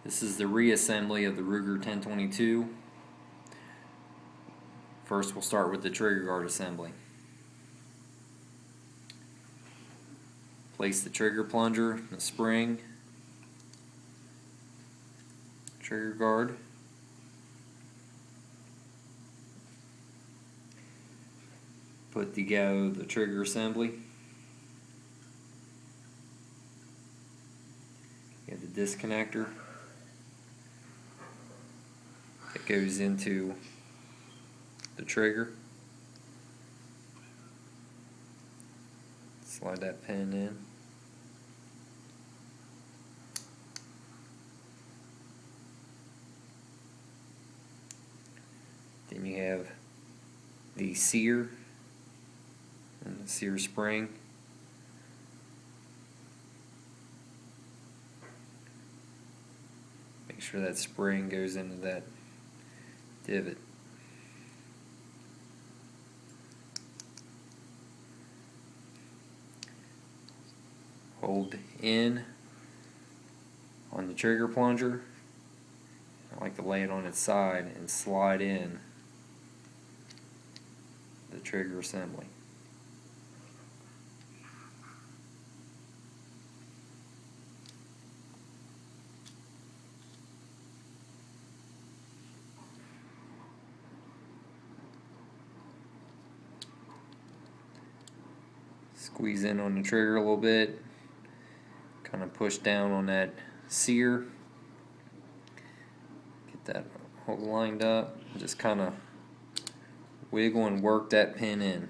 This is the reassembly of the Ruger 1022. First we'll start with the trigger guard assembly. Place the trigger plunger, the spring, trigger guard. Put together the trigger assembly. You have the disconnector that goes into the trigger. Slide that pin in. Then you have the sear and the sear spring. Make sure that spring goes into that divot. Hold in on the trigger plunger. I like to lay it on its side and slide in the trigger assembly. Squeeze in on the trigger a little bit, kind of push down on that sear, get that hole lined up, just kind of wiggle and work that pin in.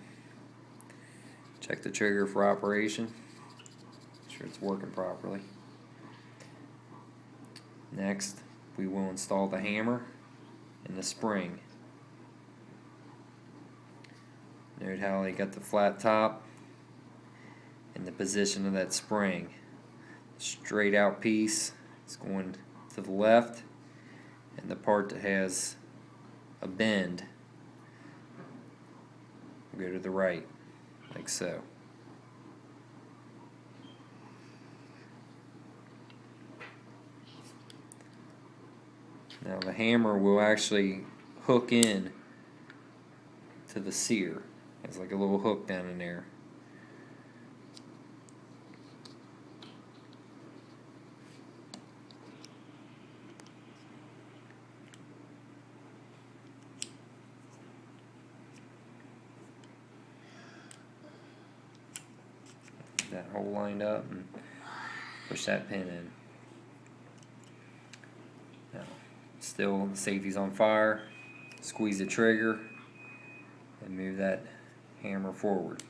Check the trigger for operation, make sure it's working properly. Next, we will install the hammer and the spring. Note how they got the flat top and the position of that spring. Straight out piece is going to the left, and the part that has a bend will go to the right, like so. Now the hammer will actually hook in to the sear. It's like a little hook down in there. That hole lined up and push that pin in. Now, still the safety's on fire. Squeeze the trigger and move that hammer forward.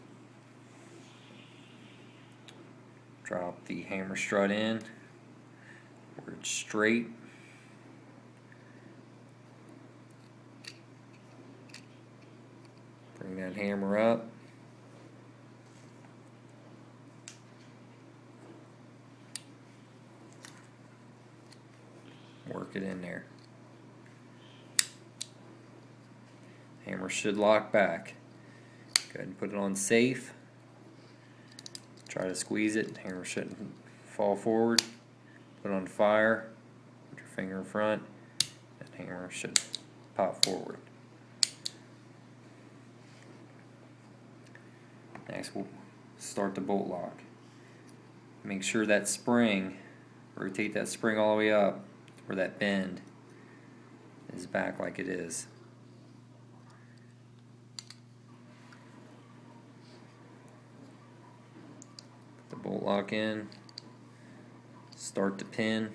Drop the hammer strut in where it's straight. Bring that hammer up. Work it in there. Hammer should lock back. Go ahead and put it on safe. Try to squeeze it. Hammer shouldn't fall forward. Put it on fire. Put your finger in front. That hammer should pop forward. Next, we'll start the bolt lock. Make sure that spring, rotate that spring all the way up where that bend is back like it is. Put the bolt lock in, start the pin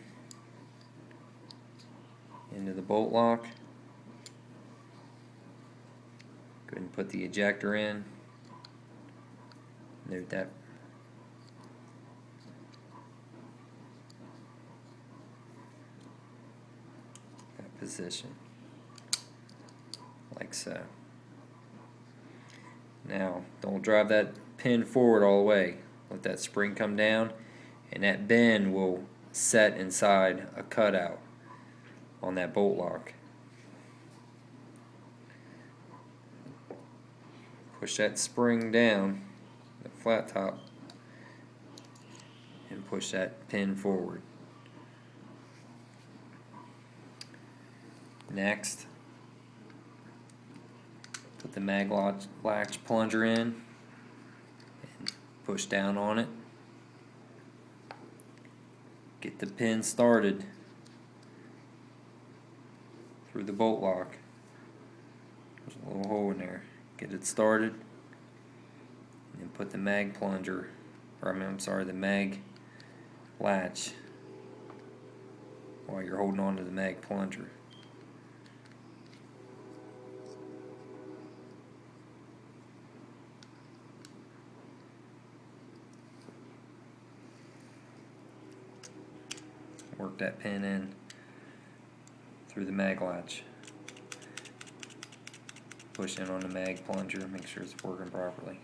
into the bolt lock. Go ahead and put the ejector in. Note that position, like so. Now, don't drive that pin forward all the way. Let that spring come down, and that bend will set inside a cutout on that bolt lock. Push that spring down, the flat top, and push that pin forward. Next, put the mag latch plunger in and push down on it. Get the pin started through the bolt lock. There's a little hole in there. Get it started, and then put the mag plunger, or the mag latch while you're holding on to the mag plunger. Work that pin in through the mag latch. Push in on the mag plunger, make sure it's working properly.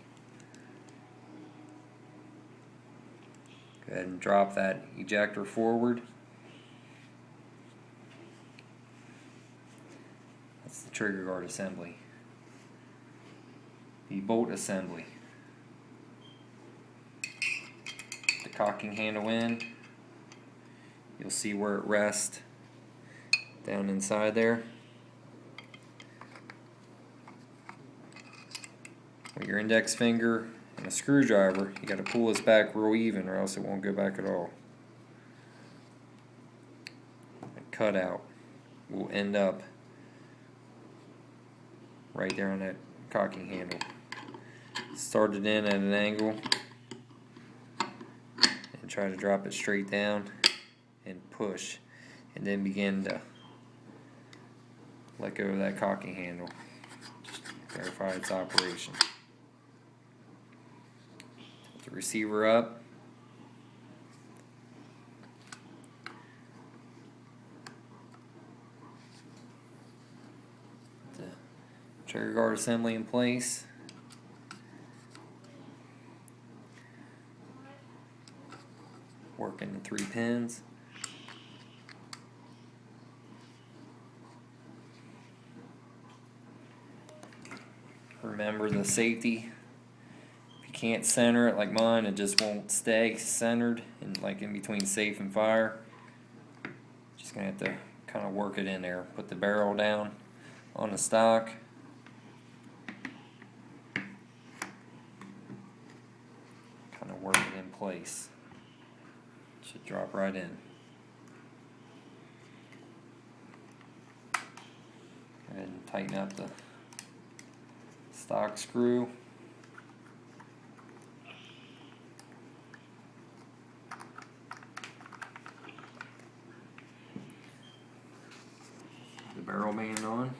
Go ahead and drop that ejector forward. That's the trigger guard assembly. The bolt assembly. The cocking handle in. You'll see where it rests down inside there. With your index finger and a screwdriver, you got to pull this back real even, or else it won't go back at all. A cutout will end up right there on that cocking handle. Start it in at an angle and try to drop it straight down and push, and then begin to let go of that cocking handle. Just verify its operation. Put the receiver up. The trigger guard assembly in place. Working the 3 pins. Remember the safety. If you can't center it like mine, it just won't stay centered and like in between safe and fire. Just gonna have to kind of work it in there. Put the barrel down on the stock. Kind of work it in place. Should drop right in. Go ahead and tighten up the stock screw. The barrel band on.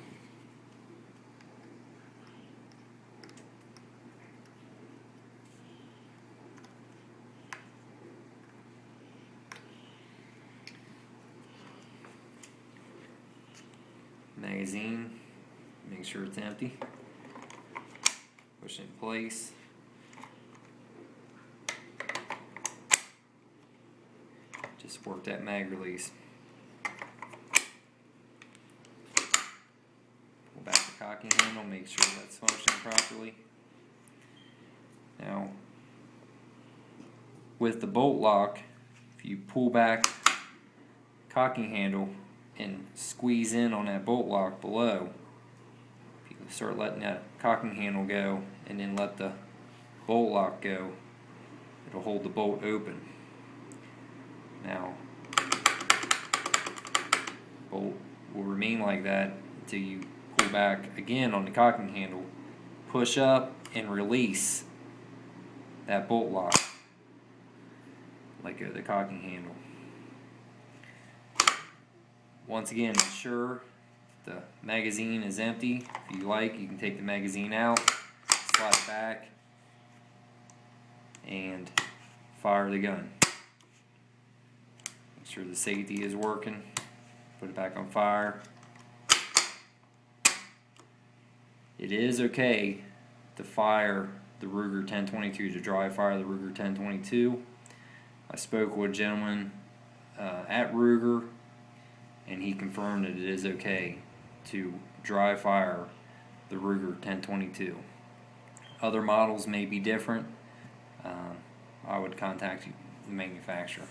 Magazine, make sure it's empty. Push it in place. Just work that mag release. Pull back the cocking handle, make sure that's functioning properly. Now, with the bolt lock, if you pull back cocking handle and squeeze in on that bolt lock below, start letting that cocking handle go and then let the bolt lock go, it'll hold the bolt open. Now, bolt will remain like that until you pull back again on the cocking handle, push up and release that bolt lock, let go of the cocking handle. Once again, ensure the magazine is empty. If you like, you can take the magazine out, slide it back, and fire the gun. Make sure the safety is working. Put it back on fire. It is okay to fire the Ruger 1022, to dry fire the Ruger 1022. I spoke with a gentleman at Ruger, and he confirmed that it is okay to dry fire the Ruger 1022. Other models may be different. I would contact the manufacturer.